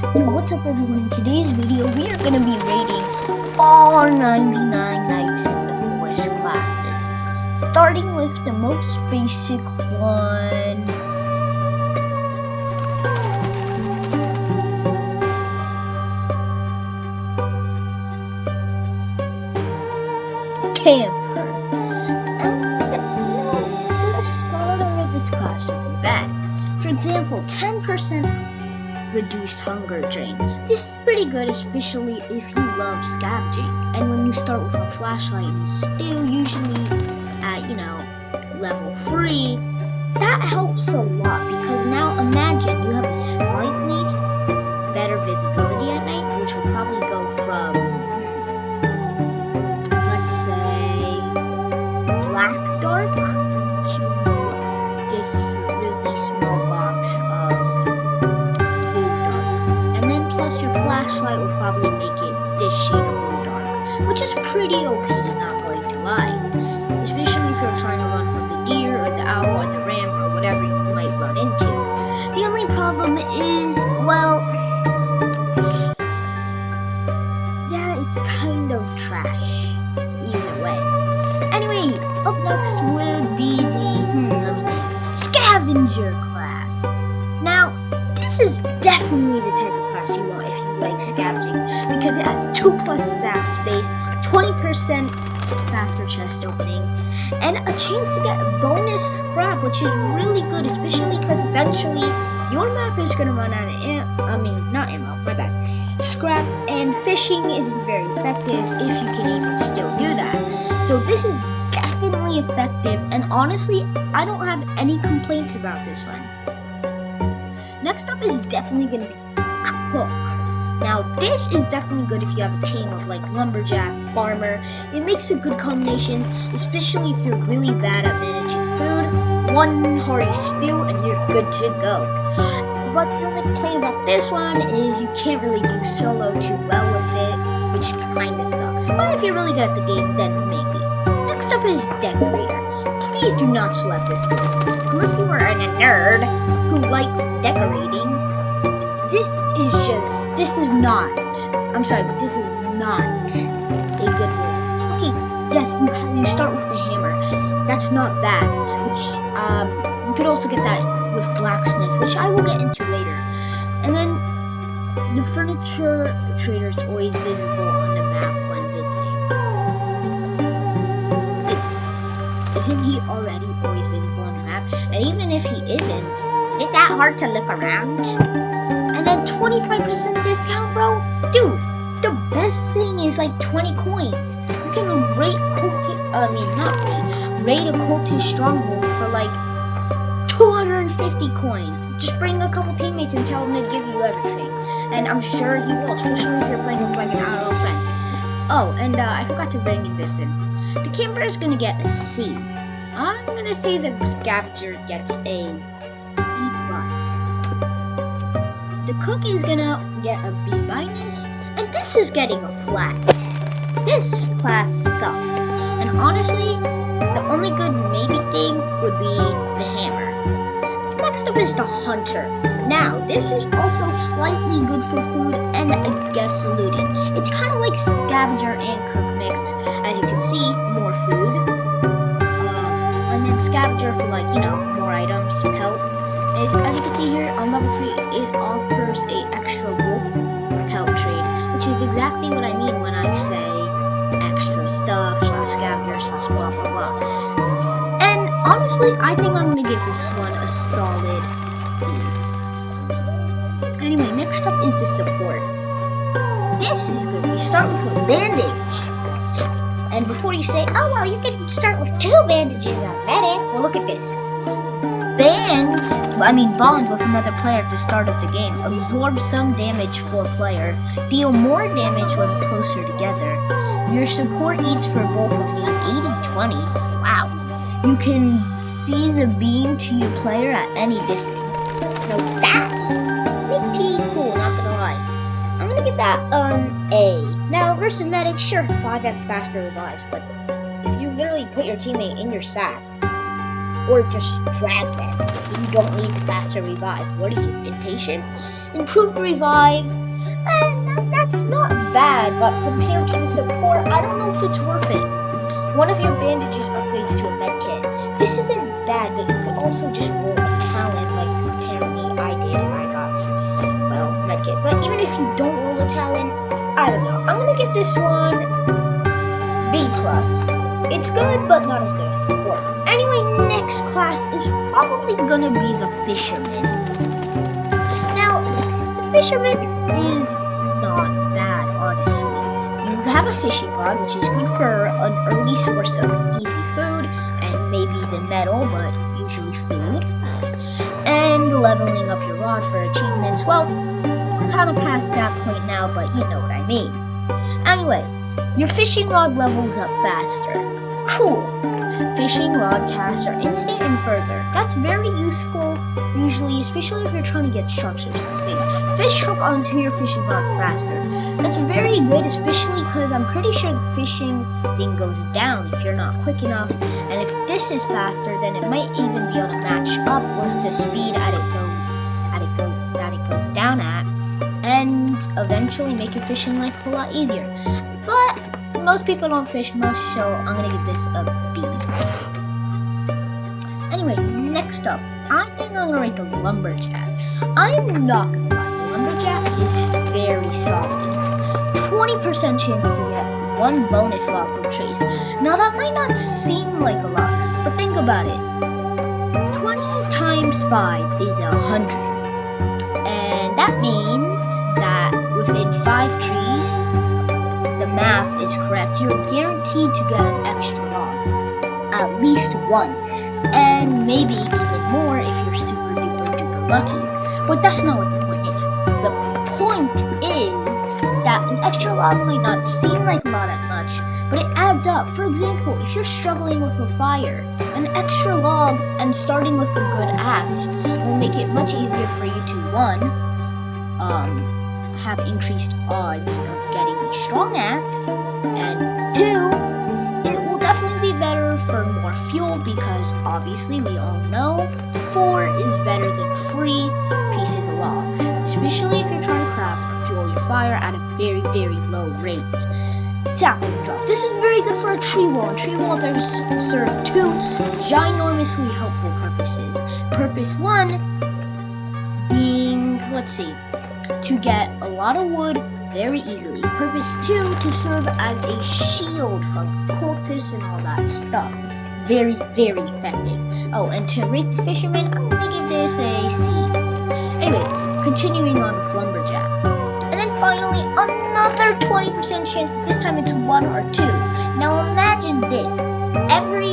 Yo, what's up everyone? In today's video, we are going to be rating all 99 Knights in the Forest classes. Starting with the most basic one. Camper. And the starter of this class isn't bad. For example, 10% reduced hunger drain. This is pretty good, especially if you love scavenging. And when you start with a flashlight and still usually at, level 3, that helps a lot because now imagine you have a slightly better visibility at night, which will probably go from, let's say, black dark to this really small box of blue dark. And then plus your flashlight will probably make it this shade of blue dark, which is pretty OP, not going to lie. Especially if you're trying to run from the deer or the owl or the ram or whatever you might run into. The only problem is, well, yeah, it's kind of trash either way. Anyway, up next would be the scavenger class. Now, this is definitely the type of class you want if you like scavenging, because it has 2+ sap space, 20% faster chest opening, and a chance to get a bonus scrap, which is really good, especially because eventually your map is going to run out of scrap, and fishing isn't very effective if you can even still do that. So this is definitely effective, and honestly, I don't have any complaints about this one. Next up is definitely going to be cook. Now, this is definitely good if you have a team of like lumberjack, farmer. It makes a good combination, especially if you're really bad at managing food. One hearty stew and you're good to go. But the only complaint about this one is you can't really do solo too well with it, which kinda sucks. But if you're really good at the game, then maybe. Next up is decorator. Please do not select this one. Unless you are a nerd who likes decorating. This is not a good one. Okay, yes, you start with the hammer. That's not bad, which, you could also get that with blacksmith, which I will get into later. And then, the furniture trader is always visible on the map when visiting. Isn't he already always visible on the map? And even if he isn't, is it that hard to look around? And then 25% discount, bro? Dude, the best thing is like 20 coins. You can raid a cultist stronghold for like 250 coins. Just bring a couple teammates and tell him to give you everything. And I'm sure he will, especially if you're playing with like an RL friend. Oh, and I forgot to bring this in. The camper is gonna get a C. I'm gonna say the scavenger gets a B+. The cook is gonna get a B-, and this is getting a flat F. This class sucks, and honestly, the only good maybe thing would be the hammer. Next up is the hunter. Now, this is also slightly good for food and I guess looting. It's kind of like scavenger and cook mixed. As you can see, more food, and then scavenger for like, more items, pelt. As you can see here, on level 3, it offers a extra wolf pelt trade, which is exactly what I mean when I say extra stuff, scavenger, blah, blah, blah. And honestly, I think I'm going to give this one a solid B. Anyway, next up is the support. This is good. You start with a bandage. And before you say, oh, well, you can start with 2 bandages already. Well, look at this. Bond with another player at the start of the game. Absorb some damage for a player. Deal more damage when closer together. Your support eats for both of you 80-20. Wow. You can see the beam to your player at any distance. Now that is pretty cool, not gonna lie. I'm gonna give that an A. Now versus medic, sure, 5x faster revives, but if you literally put your teammate in your sack, or just drag them. You don't need faster revive. What are you, impatient? Improved revive, that's not bad, but compared to the support, I don't know if it's worth it. One of your bandages upgrades to a medkit. This isn't bad, but you could also just roll a talent like apparently I did and I got, well, medkit. But even if you don't roll a talent, I don't know. I'm gonna give this one B+. It's good, but not as good as support. Anyway, next class is probably gonna be the fisherman. Now, the fisherman is not bad, honestly. You have a fishing rod, which is good for an early source of easy food, and maybe even metal, but usually food. And leveling up your rod for achievements, well, we're kind of past that point now, but you know what I mean. Anyway, your fishing rod levels up faster. Cool. Fishing rod casts are instant and further. That's very useful, usually, especially if you're trying to get sharks or something. Fish hook onto your fishing rod faster. That's very good, especially because I'm pretty sure the fishing thing goes down if you're not quick enough. And if this is faster, then it might even be able to match up with the speed that it goes down at, and eventually make your fishing life a lot easier. But most people don't fish much, so I'm gonna give this a B. Anyway, next up, I think I'm gonna rate the lumberjack. I'm not gonna lie, the lumberjack is very solid. 20% chance to get one bonus log from trees. Now that might not seem like a lot, but think about it. 20 times 5 is 100. And that means that within 5 trees, the math is correct, you're guaranteed to get an extra log. At least one. And maybe even more if you're super duper duper lucky. But that's not what the point is. The point is that an extra log might not seem like a lot that much, but it adds up. For example, if you're struggling with a fire, an extra log and starting with a good axe will make it much easier for you to, one, have increased odds of getting a strong axe, and two, it will definitely be better for more fuel because obviously we all know 4 is better than 3 pieces of logs, especially if you're trying to craft or fuel your fire at a very, very low rate. Sapling drop. This is very good for a tree wall. Tree walls serve 2 ginormously helpful purposes. Purpose 1 being, let's see, to get a lot of wood very easily. Purpose 2 to serve as a shield from cultists and all that stuff. Very, very effective. Oh, and to rate the fisherman, I'm gonna give this a C. Anyway, continuing on with lumberjack. And then finally, another 20% chance, but this time it's 1 or 2. Now imagine this. Every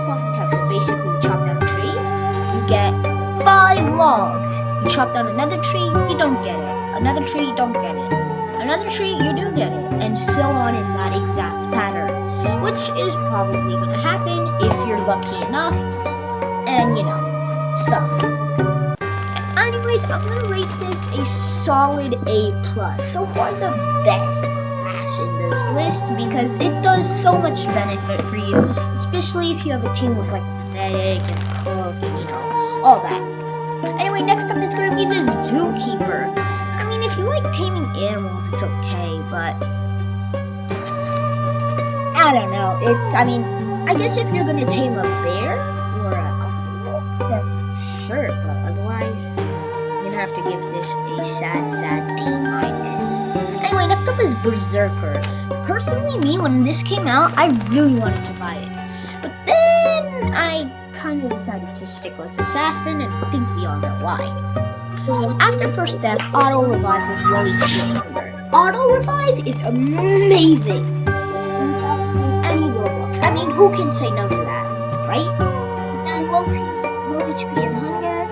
farming type, so basically you chop down a tree, you get 5 logs. You chop down another tree, you don't get it. Another tree, you don't get it. Another tree, you do get it. And so on in that exact pattern. Which is probably going to happen if you're lucky enough. And, you know, stuff. Anyways, I'm going to rate this a solid A+. So far, the best class in this list because it does so much benefit for you. Especially if you have a team with, like, a medic and a cook and, you know, all that. Anyway, next up is going to be the zookeeper. I mean, if you like taming animals, it's okay, but I don't know. I guess if you're going to tame a bear or a wolf, then sure, but otherwise, you're going to have to give this a sad D-. Anyway, next up is Berserker. Personally, me, when this came out, I really wanted to buy it. But then I kind of decided to stick with Assassin, and I think we all know why. After first death, auto revive will slowly heal hunger. Auto revive is amazing. Any Roblox. I mean, who can say no to that, right? And low HP and hunger,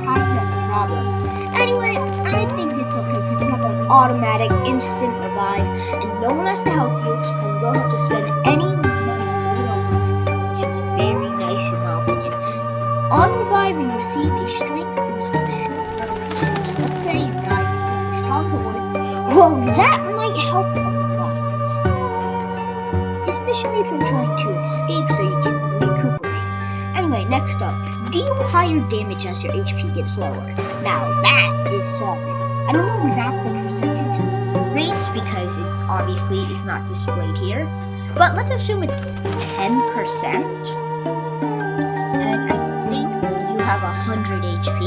kind of a problem. Anyway, I think it's okay because you have an automatic instant revive, and no one has to help you, and you don't have to spend any money, which is very nice in my opinion. On revive, you receive a strength boost. Let's say you die strong wood. Well, that might help a lot. especially if you're trying to escape so you can recuperate. Anyway, next up, deal higher damage as your HP gets lower. Now that is solid. I don't know exact the percentage rates because it obviously is not displayed here, but let's assume it's 10%. And I think you have 100 HP.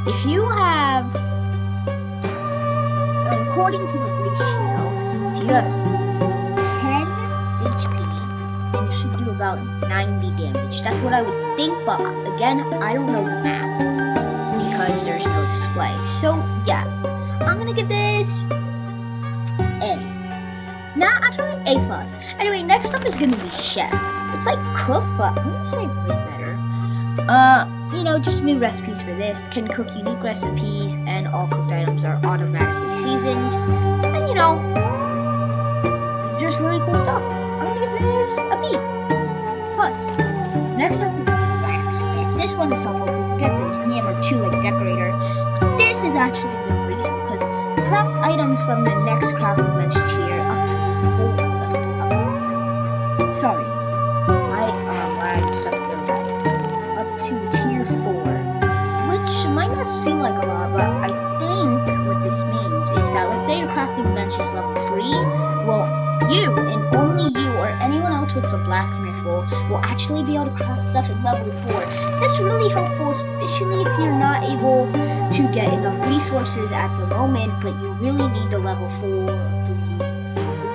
If you have, according to the ratio, if you have 10 HP, then you should do about 90 damage. That's what I would think, but again, I don't know the math because there's no display. So yeah, I'm gonna give this A. Nah, actually A+. Anyway, next up is gonna be Chef. It's like Cook, but I'm gonna say way better. You know, just new recipes for this. Can cook unique recipes, and all cooked items are automatically seasoned. And you know, just really cool stuff. I'm gonna give this a B+. Next up is Blacksmith. This one is helpful because you get the hammer too, like decorator. This is actually the reason because craft items from the next crafting bench tier up to 4. Sorry, I'm suffering with that. Up to tier 4, which might not seem like a lot, but I think what this means is that let's say your crafting bench is level 3, well, you and only you or anyone else with the blacksmith will actually be able to craft stuff at level 4. That's really helpful, especially if you're not able to get enough resources at the moment, but you really need the level 4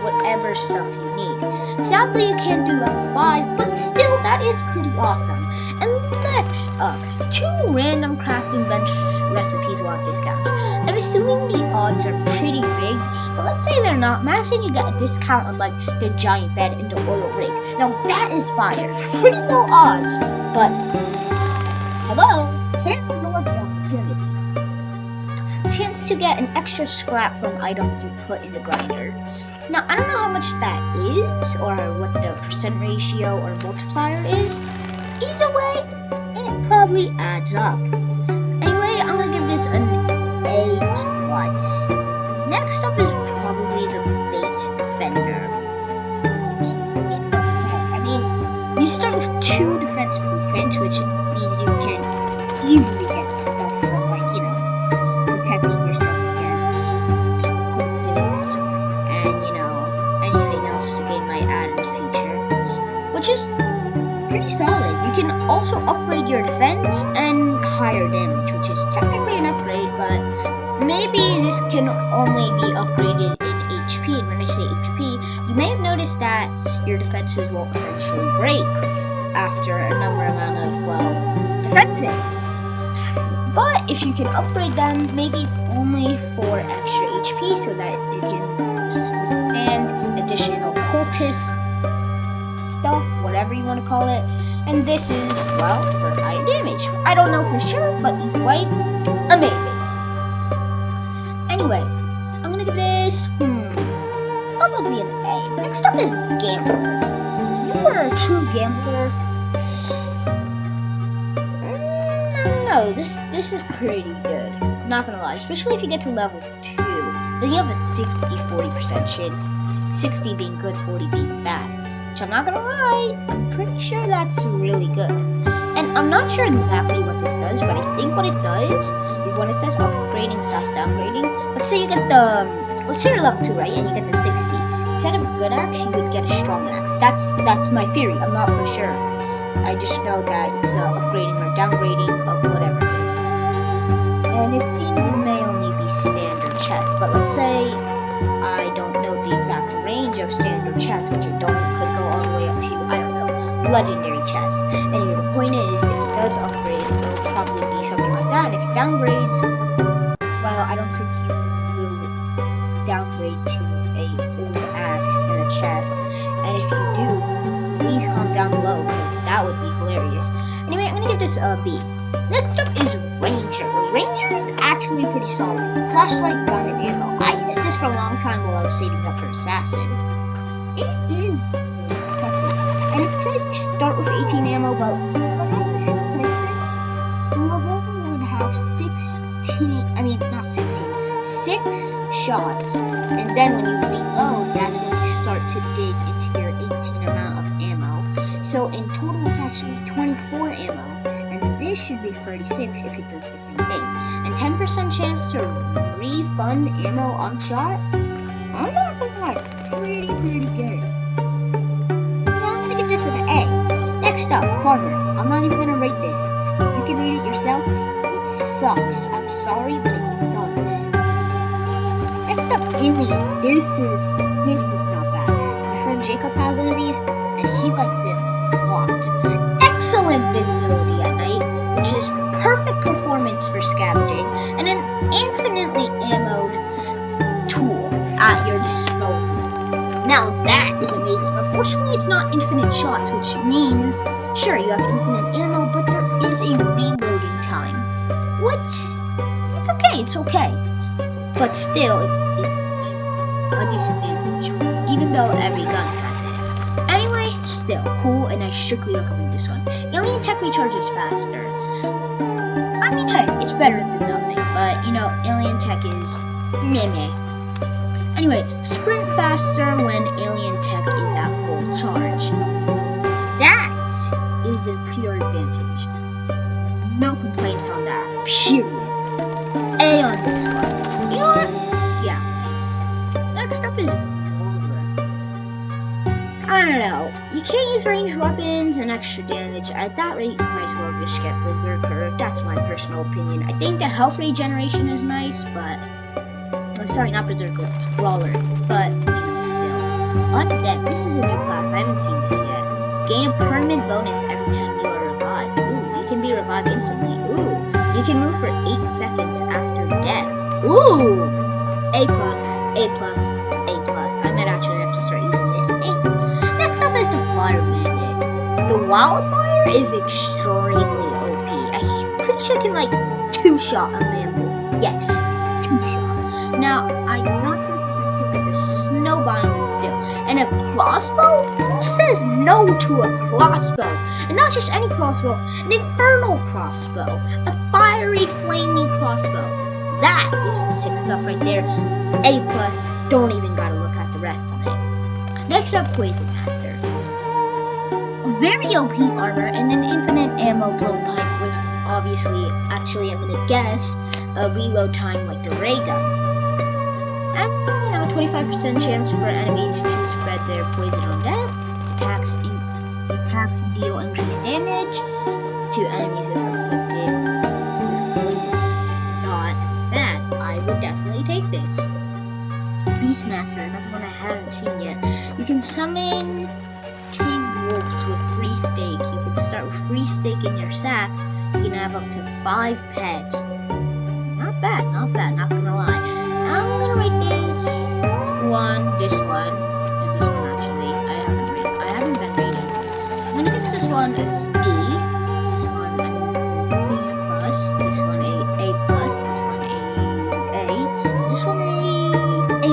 whatever stuff you need. Sadly, you can't do level 5, but still, that is pretty awesome. And next up, 2 random crafting bench recipes will have discounts. I'm assuming the odds are pretty rigged, but let's say they're not. Imagine you get a discount on like the giant bed and the oil rig. Now that is fire. Pretty low odds, but hello, can't ignore the opportunity. Chance to get an extra scrap from items you put in the grinder. Now, I don't know how much that is, or what the percent ratio or multiplier is. Either way, it probably adds up. Anyway, I'm gonna give this an A+. Next up is probably the base defender. I mean, you start with 2 defense blueprints, which means you can easily get stuff from, like, you know, protecting yourself against cultists and, you know, anything else to gain might add in the future, which is pretty solid. You can also upgrade your defense and higher damage, which is technically an upgrade, but maybe this can only be upgraded in HP, and when I say HP, you may have noticed that your defenses will eventually break after a number amount of, well, defenses. But if you can upgrade them, maybe it's only for extra HP so that it can withstand additional cultist stuff, whatever you want to call it. And this is, well, for higher damage. I don't know for sure, but either way, amazing. Anyway, I'm gonna give this, probably an A. Next up is Gambler. You are a true gambler. I don't know, this is pretty good. I'm not gonna lie, especially if you get to level 2. Then you have a 60-40% chance. 60 being good, 40 being bad. Which I'm not gonna lie, I'm pretty sure that's really good. And I'm not sure exactly what this does, but I think what it does is when it says upgrading / downgrading, let's say you get the, let's say you're level 2, right, and you get to 60. Instead of a good axe, you would get a strong axe. That's my theory. I'm not for sure. I just know that it's upgrading or downgrading of whatever it is. And it seems it may only be standard chest, but let's say I don't know the exact range of standard chest, which I don't, could go all the way up to, I don't know, legendary chest. Anyway, the point is, if it does upgrade, it'll probably be something like that. And if it downgrades, well, I don't think you will downgrade to a old axe and a chest. And if you do, please comment down below, because that would be hilarious. Anyway, I'm gonna give this a B. Next up is Ranger. Ranger is actually pretty solid. Flashlight, gun, and ammo. I used this for a long time while I was saving up for Assassin. It is very effective. And it said you start with 18 ammo, but when I was playing it, the revolver would have 6 shots. And then when you reload, that's when you start to dig into your 18 or 34 ammo, and this should be 36 if it does the same thing. And 10% chance to refund ammo on shot? I'm not gonna lie, it's pretty good. So I'm gonna give this an A. Next up, Farmer. I'm not even gonna rate this. You can read it yourself. It sucks. I'm sorry, but it does. Next up, Alien. This is not bad. My friend Jacob has one of these, and he likes it a lot. Excellent visibility at night, which is perfect performance for scavenging, and an infinitely ammoed tool at your disposal. Now that is amazing. Unfortunately, it's not infinite shots, which means, sure, you have infinite ammo, but there is a reloading time, which, it's okay. But still, it's a disadvantage, even though every gun has it. Anyway, still, cool, and I strictly recommend this one. Alien Tech recharges faster. I mean, hey, it's better than nothing, but, Alien Tech is meh. Anyway, sprint faster when Alien Tech is at full charge. That is a pure advantage. No complaints on that, period. A on this one. You know what? Yeah. Next up is Revolver. I don't know. You can't use ranged weapons and extra damage. At that rate, you might as well just get Berserker. That's my personal opinion. I think the health regeneration is nice, but... I'm sorry, not Berserker, Brawler, but, still. Undead, this is a new class, I haven't seen this yet. Gain a permanent bonus every time you are revived. Ooh, you can be revived instantly. Ooh, you can move for 8 seconds after death. Ooh! A+, I might actually have to start using this. A. Next up is the Fire Bandit. The Wildfire is extremely OP. I'm pretty sure it can, two-shot a man. Yes, two-shot. Now, I'm not sure if you can see, but the snow biome is still. And a crossbow? Who says no to a crossbow? And not just any crossbow, an infernal crossbow. A fiery, flaming crossbow. That is some sick stuff right there. A+, don't even gotta look at the rest on it. Next up, Poison Master. A very OP armor and an infinite ammo blowpipe with, obviously, actually, I'm gonna guess, a reload time like the ray gun. And, 25% chance for enemies to spread their poison on death. Attacks deal increased damage to enemies if afflicted with poison. Not bad. I would definitely take this. Beastmaster, another one I haven't seen yet. You can summon tame wolves with free steak. You can start with free steak in your sack. You can have up to 5 pets. Not bad, not gonna lie. I'm gonna rate this one, and this one actually. I haven't been rating. I'm gonna give this one a C, this one a B+, this one a A+, this one a, this one a A-.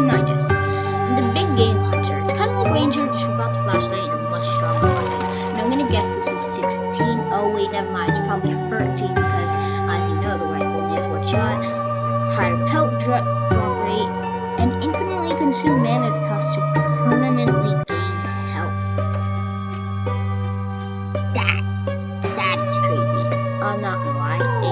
And the Big Game Hunter, it's kind of like Ranger, just without the flashlight and a much stronger weapon. And I'm gonna guess this is 16. Oh wait, never mind, it's probably 13 because, as you know, the rifle only has 1 shot. Higher pelt drop rate, and infinitely consume mammoth tusks to permanently gain health. That is crazy. I'm not gonna lie, A+.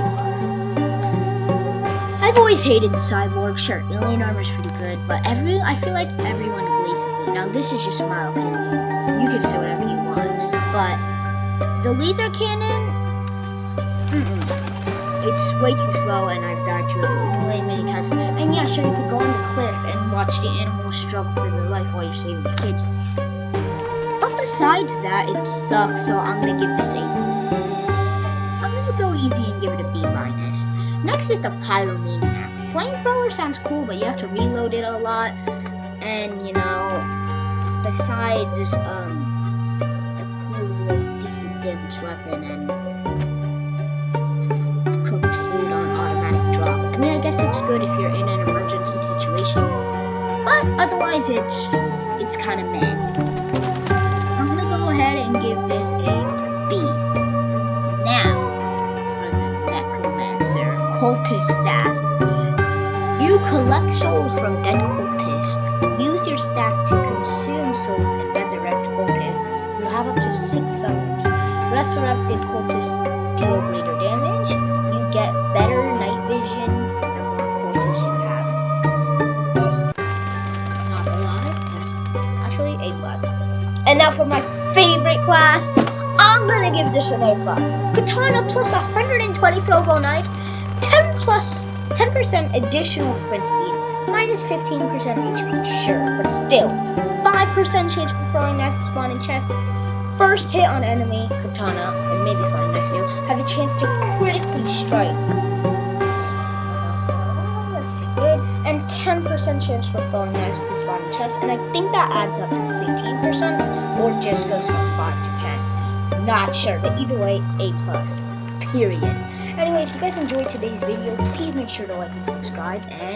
I've always hated Cyborg. Sure, alien armor's pretty good, but I feel like everyone glazes it. Now this is just my opinion. You can say whatever you want, but the laser cannon, it's way too slow, and I've died to it way many times. And yeah, sure, you could go on the cliff and watch the animals struggle for their life while you're saving the kids. But besides that, it sucks, so I'm gonna give this I'm gonna go easy and give it a B-. Next is the Pyromaniac. Flamethrower sounds cool, but you have to reload it a lot. And, besides, a cool, decent damage weapon and I guess it's good if you're in an emergency situation, but otherwise it's kind of meh. I'm gonna go ahead and give this a B. Now, for the Necromancer Cultist Staff. You collect souls from dead cultists. Use your staff to consume souls and resurrect cultists. You have up to 6 summons. Resurrected cultists deal greater damage. You get better night vision the more cultists you have. Not gonna lie, actually A+. And now for my favorite class, I'm gonna give this an A+. Katana plus 120 Frobo knives, 10% additional sprint speed, minus 15% HP, sure, but still, 5% chance for throwing knives to spawn in chest. First hit on enemy, Katana, and maybe throwing knives too, has a chance to critically strike. That's pretty good. And 10% chance for throwing knives to spawn in chest, and I think that adds up to 15%, or just goes from 5 to 10. Not sure, but either way, A+. Period. Anyway, if you guys enjoyed today's video, please make sure to like and subscribe, and